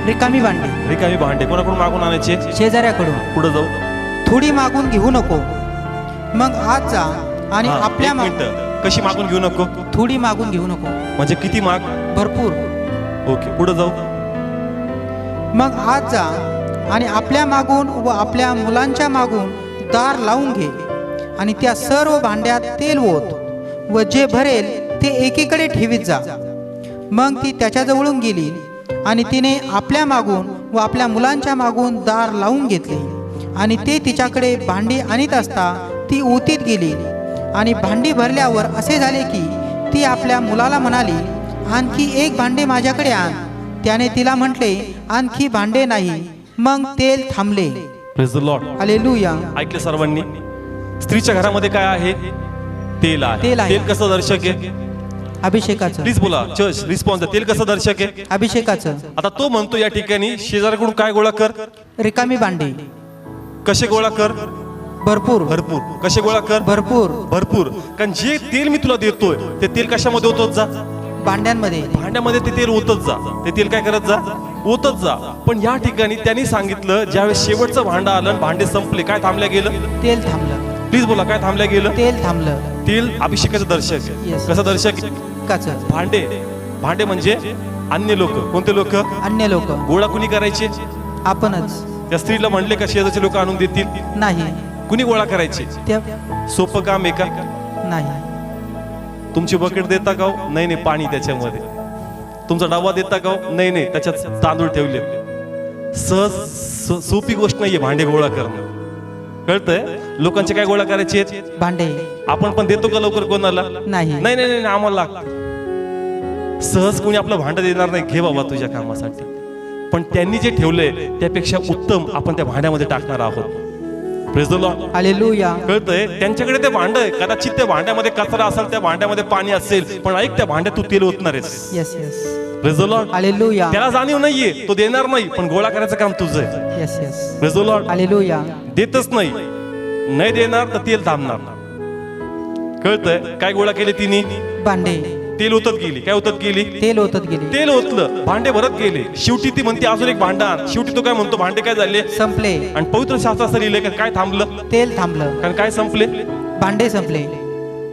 रिकामी भांडी रिकामी भांडे. कोणाकडून मागून आणायचे? शेजाऱ्याकडून. पुढे जाऊ. थोडी मागून घेऊ नको, मग आज जा आणि हा, आपल्या एक मिनिटं. कशी मागून घेऊ नको? थोडी मागून घेऊ नको, म्हणजे किती माग? भरपूर. ओके, पुढे जाऊ. मग आज जा आणि आपल्या मागून व आपल्या मुलांच्या मागून दार लावून घे आणि त्या सर्व भांड्यात तेल ओत व जे भरेल ते एकीकडे ठेवीत जा. मग ती त्याच्याजवळून गेली आणि तिने आपल्या मागून व आपल्या मुलांच्या मागून दार लावून घेतले आणि ते तिच्याकडे भांडी आणीत असता ती ओतीत गेली. आणि भांडी भरल्यावर असे झाले की ती आपल्या मुलाला म्हणाली, आणखी एक भांडे माझ्याकडे आण. त्याने तिला म्हटले, आणखी भांडे नाही. मग तेल थांबले. Praise the Lord. हालेलुया. ऐकले सर्वांनी? स्त्रीच्या घरामध्ये काय आहे? तेल आहे. तेल आहे. तेल कसं दर्शक आहे? अभिषेकाचं. प्लीज बोला, चर्च रिस्पॉन्स. तेल कसं दर्शक आहे? अभिषेकाचं. आता तो म्हणतो या ठिकाणी, शेजाऱ्याकडून काय गोळा कर? रिकामी भांडी. कसे गोळा कर? भरपूर. भरपूर. कसे गोळा कर? भरपूर. भरपूर. कारण जे तेल मी तुला देतोय ते तेल कशामध्ये होतच जा? भांड्यांमध्ये. भांड्यामध्ये ते तेल ओतच जा. ते तेल काय करत जा? ओतच जा. पण या ठिकाणी त्यांनी सांगितलं, ज्यावेळेस शेवटचं भांडं आलं आणि भांडे संपले, काय थांबल्या गेलं? तेल थांबलं. प्लीज बोला, काय थांबल्या गेलं? तेल थांबलं. तेल अभिषेकाचं दर्शक आहे. Yes. कसं दर्शक आहे? काचं. भांडे. भांडे म्हणजे अन्य लोक. कोणते लोक? अन्य लोक. गोळा कुणी करायचे? आपणच. त्या स्त्रीला म्हणले का शेजारचे लोक आणून देतील? नाही. कुणी गोळा करायचे? त्या सोपं काम आहे का? नाही. तुमची बकेट देता का? नाही नाही, पाणी त्याच्यामध्ये. तुमचा डबा देता का? नाही नाही, त्याच्यात तांदूळ ठेवले. सोपी गोष्ट नाहीये भांडे गोळा करणं. कळतंय? लोकांचे काय गोळा करायचे? भांडे. आपण पण देतो का लवकर कोणाला? नाही. नाही नाही नाही, आम्हाला लागतं. सहज कोणी आपलं भांडं देणार नाही, घे बाबा तुझ्या कामासाठी. पण त्यांनी जे ठेवलंय त्यापेक्षा उत्तम आपण त्या भांड्यामध्ये टाकणार आहोत. Praise the Lord. हालेलुया. कळतंय? त्यांच्याकडे ते भांड आहे, कदाचित त्या भांड्यामध्ये कचरा असेल, त्या भांड्यामध्ये पाणी असेल, पण ऐक, त्या भांड्यात तू तेल ओतणार आहेस. Yes yes. Praise the Lord. Hallelujah. त्याला जाणीव नाहीये, तो देणार नाही, पण गोळा करायचं काम तुझं आहे. Yes yes. Praise the Lord. Hallelujah. देतच नाही, नाही देणार तर तेल थांबणार. कळतंय? काय गोळा केले तिने? भांडे. तेल ओतत गेली. काय ओतत गेली? तेल ओतत गेले. तेल ओतलं, भांडे भरत गेले. शेवटी ती म्हणते अजून एक भांडं आण. शेवटी तो काय म्हणतो? भांडे काय झाले? संपले. आणि पवित्र शास्त्रात लिहिलंय का काय थांबलं? तेल थांबलं. कारण काय संपले? भांडे संपले.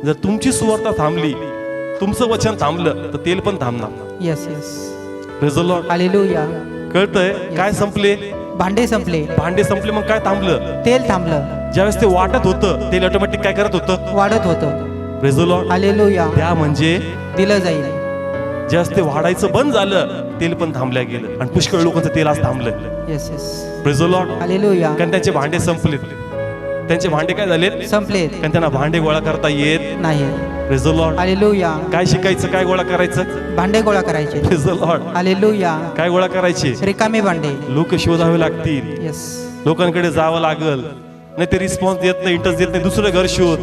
जर तुमची सुवार्ता थांबली, तुमचं वचन थांबलं, तर तेल पण थांबणार. Yes yes. Praise the Lord. Hallelujah. कळतंय? काय संपले? भांडे संपले. भांडे संपले, मग काय थांबलं? तेल थांबलं. ज्यावेळेस ते वाटत होतं, तेल ऑटोमॅटिक काय करत होतं? वाढत होतं. Praise the Lord. हालेलुया. त्या म्हणजे दिलं जाईल. ज्यावेळेस ते वाढायचं बंद झालं, तेल पण थांबल्या गेलं. आणि पुष्कळ लोकांचं तेल आज थांबलं. Yes yes. Praise the Lord. Hallelujah. कारण त्यांचे भांडे संपलेत. त्यांचे भांडे काय झालेत? संपलेत. कारण त्यांना भांडे गोळा करता येत नाही. Praise the Lord. हालेलुया. काय शिकायचं? काय गोळा करायचं? भांडे गोळा करायचे. Praise the Lord. हालेलुया. काय गोळा करायचे? रिकामे भांडे. लोक शोधावे लागतील, येस. लोकांकडे जावं लागल. नाही ते रिस्पॉन्स देत नाही, इंटरेस्ट देत नाही, दुसरं घर शोध.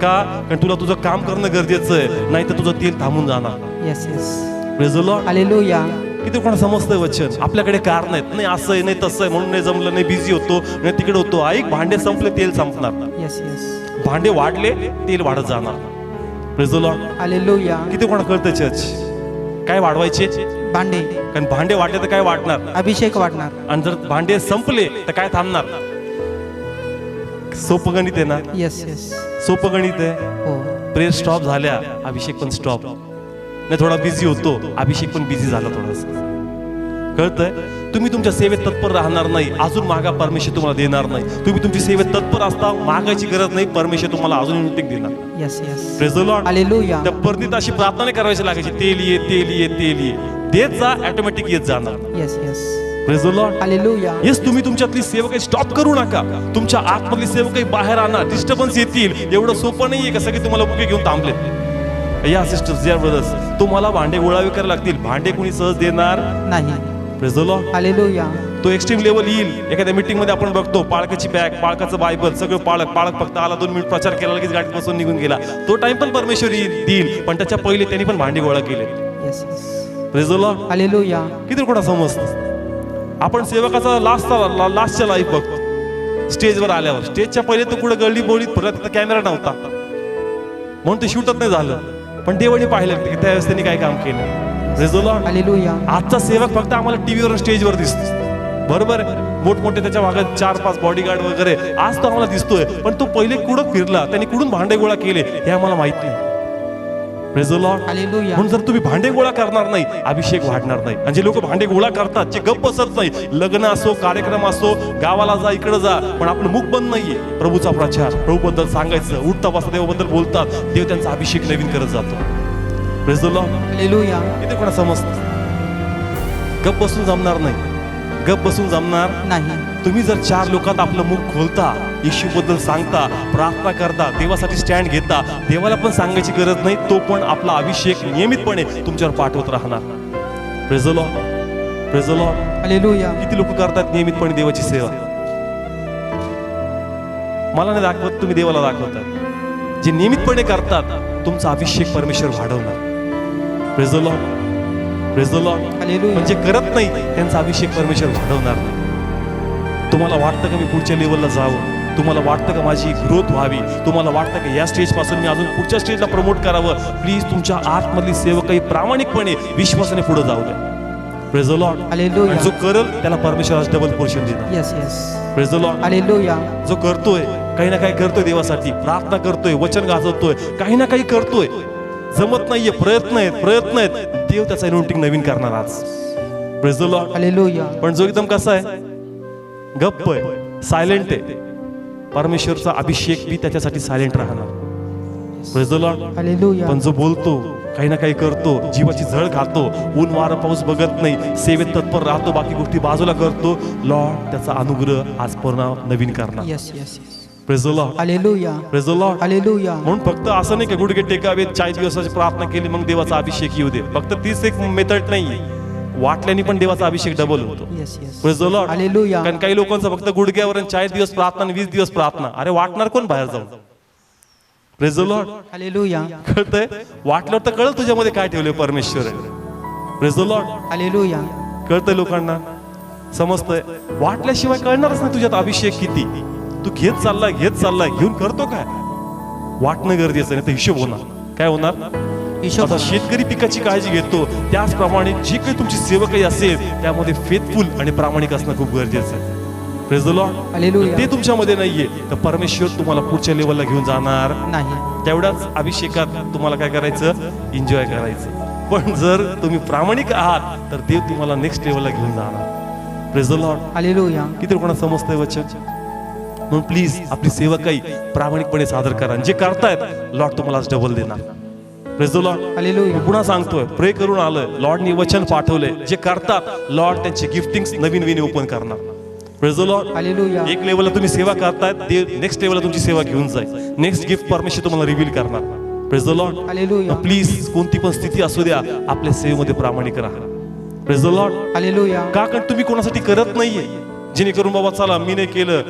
का? कारण तुला तुझं काम करणं गरजेचं आहे, नाही तर तुझं तेल थांबून जाणार. Yes yes. Praise the Lord. Hallelujah. किती कोणा समजतंय वचन? आपल्याकडे कारण आहेत, नाही असं आहे, नाही तसं आहे, म्हणून नाही जमलं, नाही बिझी होतो, नाही तिकडे होतो. ऐक, भांडे संपले, तेल संपणार. Yes yes. भांडे वाढले, तेल वाढत जाणार. Praise the Lord. हालेलुया. किती कोणा कळतं चर्च? काय वाढवायचे? भांडे. कारण भांडे वाढले तर काय वाढणार? अभिषेक वाढणार. आणि जर भांडे संपले तर काय थांबणार? सोपं गणित आहे ना? Yes yes. सोपं गणित आहे. हो. प्रेयर स्टॉप झाल्या, अभिषेक पण स्टॉप. नाही थोडा बिझी होतो, अभिषेक पण बिझी झाला थोडासा. कळतंय? तुम्ही तुमच्या सेवेत तत्पर राहणार नाही, अजून मागा परमेश्वर तुम्हाला देणार नाही. तुम्ही तुमची सेवेत तत्पर असता, मागायची गरज नाही, परमेश्वर तुम्हाला अजून इन्व्हिटेशन देणार. Yes yes. Praise the Lord. Hallelujah. त्या परनीत अशी प्रार्थना नाही करायची लागायची, तेल ये तेल ये तेल ये, देत जा, ऑटोमॅटिक येत जाणार. Yes yes. Praise the Lord. Hallelujah. Yes, तुम्ही तुमच्यातली सेवा काही स्टॉप करू नका. तुमच्या आतमधली सेवा काही बाहेर आणा, डिस्टर्बन्स येतील. एवढं सोपं नाहीये का सगळे तुम्हाला बुके घेऊन थांबलेत. या सिस्टर्स, या ब्रदर्स, तुम्हाला भांडे गोळा करावे लागतील. भांडे कोणी सहज देणार नाही. Praise the Lord. हालेलुया. तो एक्स्ट्रीम लेवल येईल. एखाद्या मीटिंग मध्ये आपण बघतो पाळकाची बॅग, पाळकाचं बायबल, सगळं पाळक फक्त आला 2 मिनिट प्रचार केला, लगेच गाडीत बसून निघून गेला. तो टाइम पण परमेश्वर देईल, पण त्याच्या पहिले त्यांनी पण भांडी गोळा केले. Yes yes. Praise the Lord. Hallelujah. किती कोणा समजतं? आपण सेवकाचा लास्टच्या लाईफ बघतो. स्टेजवर आल्यावर, स्टेजच्या पहिले तो कुठं गळली बोळीत परत तिथं कॅमेरा नव्हता म्हणून ते शूटच नाही झालं, पण देवाने पाहिलं की त्यावेळेस त्यांनी काय काम केलं. Praise the Lord. हालेलुया. आजचा सेवक फक्त आम्हाला टीव्हीवर स्टेजवर दिसतो, बरोबर आहे. मोठमोठे त्याच्या भागात 4-5 बॉडीगार्ड वगैरे आज तो आम्हाला दिसतोय, पण तो पहिले कुठं फिरला, त्यांनी कुठून भांडे गोळा केले हे आम्हाला माहित नाही. Praise the Lord. हालेलुया. म्हणून जर तुम्ही भांडे गोळा करणार नाही, अभिषेक वाढणार नाही. आणि जे लोक भांडे गोळा करतात, जे गप्प बसत नाही, लग्न असो, कार्यक्रम असो, गावाला जा, इकडे जा, पण आपलं मुख बंद नाहीये. प्रभूचा प्रचार, प्रभूबद्दल सांगायचं, उठता बसता देवाबद्दल बोलतात, देव त्यांचा अभिषेक नवीन करत जातो. Praise the Lord. हालेलुया. इथे कोणा समजतं? गप्प बसून जमणार नाही, गप्प बसून जमणार नाही. तुम्ही जर 4 लोकात आपलं मुख खोलता, येशूबद्दल सांगता, प्रार्थना करता, देवासाठी स्टँड घेता, देवाला पण सांगायची गरज नाही, तो पण आपला अभिषेक नियमितपणे तुमच्यावर पाठवत राहणार. Praise the Lord. Praise the Lord. Hallelujah. किती लोक करतात नियमितपणे देवाची सेवा? मला नाही दाखवत, तुम्ही देवाला दाखवतात. जे नियमितपणे करतात, तुमचा अभिषेक परमेश्वर वाढवणार. Praise the Lord. Praise the Lord. Hallelujah. म्हणजे करत नाही, त्यांचा अभिषेक परमेश्वर वाढवणार नाही. तुम्हाला वाटतं का मी पुढच्या लेवलला जावं? तुम्हाला वाटतं का माझी ग्रोथ व्हावी? तुम्हाला वाटतं का या स्टेज पासून मी अजून पुढच्या स्टेजला प्रमोट करावं? प्लीज तुमच्या आतमधली सेवकही प्रामाणिकपणे विश्वासाने पुढे जाऊ द्या. Praise the Lord. हालेलुया. जो करेल त्याला परमेश्वर आज डबल पोर्शन देणार. Yes yes. Praise the Lord. Hallelujah. जो करतोय, काही ना काही करतोय देवासाठी, प्रार्थना करतोय, वचन गाजवतोय, काही ना काही करतोय, जमत नाहीये, प्रयत्न आहेत, देव त्याचा अनॉइंटिंग नवीन करणार आज. Praise the Lord. हालेलुया. पण जो एकदम कसा आहे, गप्प आहे, सायलेंट आहे, परमेश्वरचा अभिषेक बी त्याच्यासाठी सायलेंट राहणार. Praise the Lord. हालेलुया. पण जो बोलतो, काही ना काही करतो, जीवाची झळ खातो, ऊन वारा पाऊस बघत नाही, सेवेत तत्पर राहतो, बाकी गोष्टी बाजूला करतो, लॉर्ड त्याचा अनुग्रह आज पूर्ण नवीन करणार. Yes yes yes. Praise the Lord. Hallelujah. Praise the Lord. Hallelujah. म्हणून फक्त असं नाही की गुडघे टेकावेत, 40 दिवसाची प्रार्थना केली मग देवाचा अभिषेक येऊ दे, फक्त तीच एक मेथड नाहीये. वाटल्याने पण देवाचा अभिषेक डबल होतो. Yes yes. Praise the Lord. Hallelujah. कारण काही लोकांचा फक्त गुडघ्यावर 40 दिवस प्रार्थना आणि 20 दिवस प्रार्थना. अरे वाटणार कोण बाहेर जाऊन? Praise the Lord. हालेलुया. कळतंय? वाटल्यावर तर कळलं तुझ्यामध्ये काय ठेवलंय परमेश्वर आहे. Praise the Lord. हालेलुया. कळतंय लोकांना, समजतंय? वाटल्याशिवाय कळणारच नाही तुझ्यात अभिषेक किती. तू घेत चाललाय, घेऊन करतो काय? वाटणं गरजेचं नाही तर हिशोब होणार. काय होणार? आता शेतकरी पिकाची काळजी घेतो, त्याचप्रमाणे जे काही तुमची सेवा काही असेल त्यामध्ये फेथफुल आणि प्रामाणिक असणं खूप गरजेचं आहे. Praise the Lord. हालेलुया. ते तुमच्यामध्ये नाहीये तर परमेश्वर तुम्हाला पुढच्या लेवलला घेऊन जाणार नाही. तेवढ्याच अभिषेकात तुम्हाला काय करायचं? एन्जॉय करायचं. पण जर तुम्ही प्रामाणिक आहात तर देव तुम्हाला नेक्स्ट लेवलला घेऊन जाणार. Praise the Lord. हालेलुया. किती लोकांना समजतंय वचन? म्हणून प्लीज आपली सेवा काही प्रामाणिकपणे सादर करा. जे करतायत लॉर्ड तुम्हाला आज डबल देणार. Praise the Lord. हालेलुया. मी पुन्हा सांगतोय, प्रे करून आलोय, लॉर्डनी वचन पाठवलंय. जे करतात लॉर्ड त्यांचे गिफ्टिंग्स नवीन ओपन करणार. Praise the Lord. हालेलुया. एक लेवलला तुम्ही सेवा करतायत, ते नेक्स्ट लेवलला तुमची सेवा घेऊन जाईल. नेक्स्ट गिफ्ट परमेश्वर तुम्हाला रिव्हील करणार. Praise the Lord. Hallelujah. Please कोणती पण स्थिती असू द्या, आपल्या सेवेमध्ये प्रामाणिक राहा. Praise the Lord. हालेलुया. का? कारण तुम्ही कोणासाठी करत नाहीये जेणेकरून बाबा चला मी नाही केलं,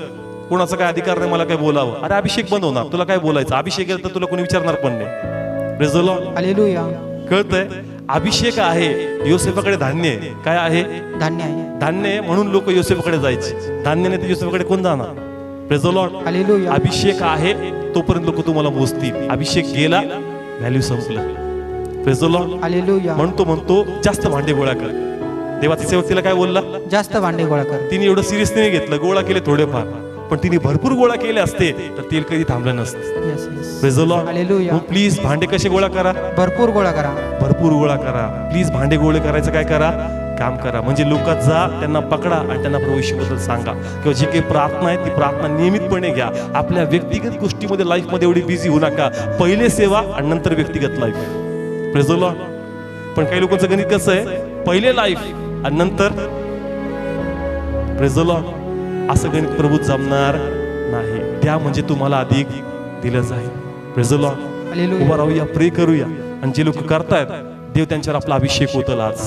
कोणाचा काय अधिकार नाही मला काय बोलावं. अरे अभिषेक बंद होणार, तुला काय बोलायचं? अभिषेक केलं तर तुला कोणी विचारणार पण नाही. Praise the Lord. हालेलुया. कळतंय? अभिषेक आहे, योसेफाकडे धान्य आहे. काय आहे? धान्य आहे. धान्य आहे म्हणून लोक योसेफाकडे जायचे. धान्य नाही तर योसेफाकडे कोण जाणार? Praise the Lord. हालेलुया. अभिषेक आहे तोपर्यंत लोक तुम्हाला मोजतील. अभिषेक गेला, व्हॅल्यू संपलं. Praise the Lord. हालेलुया. म्हणतो जास्त भांडे गोळा कर. देवाचा सेवक तिला काय बोलला? जास्त भांडे गोळा कर. तिने एवढं सिरियस नाही घेतलं, गोळा केले थोडेफार, पण तिने भरपूर गोळा केले असते तर तेल कधी थांबलं नसतं. Yes yes. Praise the Lord. Hallelujah. Please भांडे कसे गोळा करा? भरपूर गोळा करा. भरपूर गोळा करा. प्लीज भांडे गोळे करायचं काय करा? काम करा. म्हणजे लोकात जा, त्यांना पकडा आणि त्यांना प्रभू येशूबद्दल सांगा. किंवा जी काही प्रार्थना आहे ती प्रार्थना नियमितपणे घ्या. आपल्या व्यक्तिगत गोष्टीमध्ये लाईफमध्ये एवढी बिझी होऊ नका. पहिले सेवा आणि नंतर व्यक्तिगत लाईफ. Praise the Lord. पण काही लोकांचं गणित कसं आहे, पहिले लाईफ आणि नंतर प्रेज द लॉर्ड. असं गणित प्रभू जमणार नाही. त्या म्हणजे तुम्हाला अधिक दिलं जाईल. Praise the Lord. हालेलुया. उभा राहूया, प्रे करूया. आणि जे लोक करतायत देव त्यांच्यावर आपला अभिषेक होतल आज.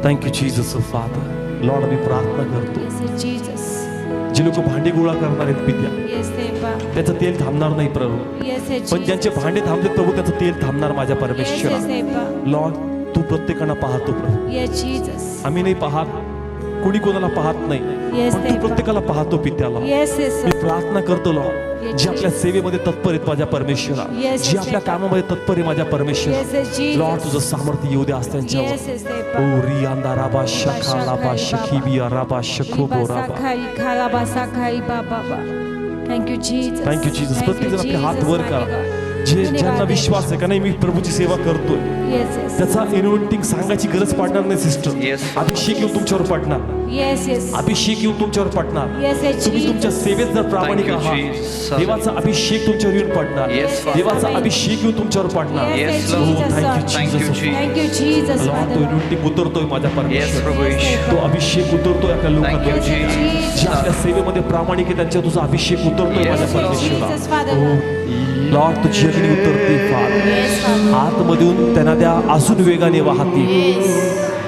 Thank you Jesus father. लॉर्ड मी प्रार्थना करतो, Yes, Jesus. जे लोक भांडे गोळा करणार आहेत पित्या, Yes, Deva. त्याचं तेल थांबणार नाही प्रभू. Yes, पण Jesus. ज्यांचे भांडे थांबले प्रभू, त्याचं तेल थांबणार माझ्या Yes, परमेश्वरा. Deva. लॉर्ड तू प्रत्येकांना पाहतो प्रभू. Yes, Jesus. आम्ही नाही पाहत, कोणी कोणाला पाहत नाही, Yes, पण तू Deva. प्रत्येकाला पाहतो पित्याला. Yes, yes. मी प्रार्थना करतो लॉर्ड, Yes, जे आपल्या Jesus. सेवेमध्ये तत्पर आहेत माझ्या परमेश्वरा, Yes, जे yes, आपल्या Deva. कामामध्ये तत्पर आहे माझ्या परमेश्वरा. Yes, yes, Jesus. लॉर्ड तुझं सामर्थ्य येऊ दे आज त्यांच्यावर. Yes, yes, Deva. ओ रियांदा राबा शखा लाबा शखीबिया राबा शखोबो राबा. Ibasakai, Karabasakai, Baba. Thank you, Jesus. Thank you Jesus. Thank प्रत्येक you, जण आपले हात Jesus, वर mighty करा. God. जे धन्यवाद ज्यांना आहे. विश्वास आहे का नाही मी प्रभूची सेवा करतोय, Yes, yes. त्याचा इन्व्हेंटिंग सांगायची गरज पडणार नाही सिस्टर. Yes. अभिषेक येऊन तुमच्यावर पडणार. Yes, yes. अभिषेक येऊन तुमच्यावर पडणार. Yes, yes, तुम्ही तुमच्या Jesus. सेवेत जर प्रामाणिक Thank you, आहात, Jesus. देवाचा अभिषेक तुमच्यावर येऊन पडणार. Yes, Father. देवाचा अभिषेक येऊन तुमच्यावर पडणार. Yes, Yes, yes, Lord. Jesus. Thank you Thank you, Jesus. Jesus. Thank you, Jesus. Lord Father तो God. इन्व्हेंटिंग उतरतोय माझ्या Yes, परमेश्वर. प्रभू Yes, येशू. तो अभिषेक उतरतोय आपल्या Thank you, लोकांवर. Yes, Jesus. जे आपल्या सेवेमध्ये प्रामाणिक आहे त्यांच्या तुझा अभिषेक उतरतोय Yes, माझ्या Lord. परमेश्वरा. Jesus, Father हो. God. लॉर्ड तुझी अग्नी उतरते फार. Yes, Father. आतमधून त्यांना त्या अजून वेगाने वाहतील,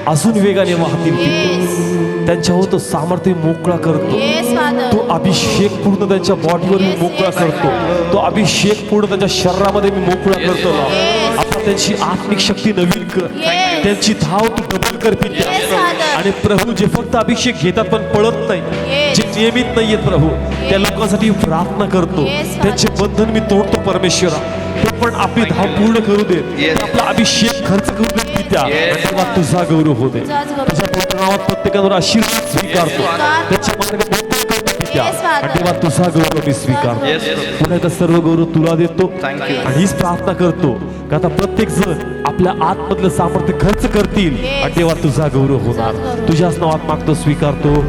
अजून वेगाने वाहतील. त्यांच्यावर तो सामर्थ्य मोकळा करतो. Yes, Father. तो अभिषेक पूर्ण त्यांच्या बॉडीवर मी मोकळा करतो. तो अभिषेक पूर्ण त्यांच्या शरीरामध्ये मी मोकळा करतो. लॉर्ड आता त्यांची आत्मिक शक्ती नवीन कर. Yes. त्यांची धाव तू डबल कर पित्या. Yes, Father. आणि प्रभू जे फक्त अभिषेक घेतात पण पळत नाही, Yes. जे नियमित नाहीयेत प्रभू, त्या लोकांसाठी प्रार्थना करतो. Yes, Father. त्यांचे बंधन मी तोडतो परमेश्वरा. ते पण आपली धाव पूर्ण करू देत. Yes. आपला अभिषेक खर्च करू देत पित्या. Yes. तेव्हा तुझा गौरव होते. तुझाच गौरव. तुझ्या पवित्र नावात प्रत्येकावर आशीर्वाद स्वीकारतो. Yes, Father. त्याच्या मार्गाने मोकळं करतो पित्या. Yes, Father. आणि तेव्हा तुझा गौरव मी स्वीकारतो. Yes, Lord. पुन्हा एकदा सर्व गौरव तुला देतो. Thank you. आणि हीच प्रार्थना करतो का आता प्रत्येक जण आपल्या आतमधलं सामर्थ्य खर्च करतील Yes. आणि तेव्हा तुझा गौरव होणार. तुझाच गौरव. तुझ्याच नावात मागतो, स्वीकारतो.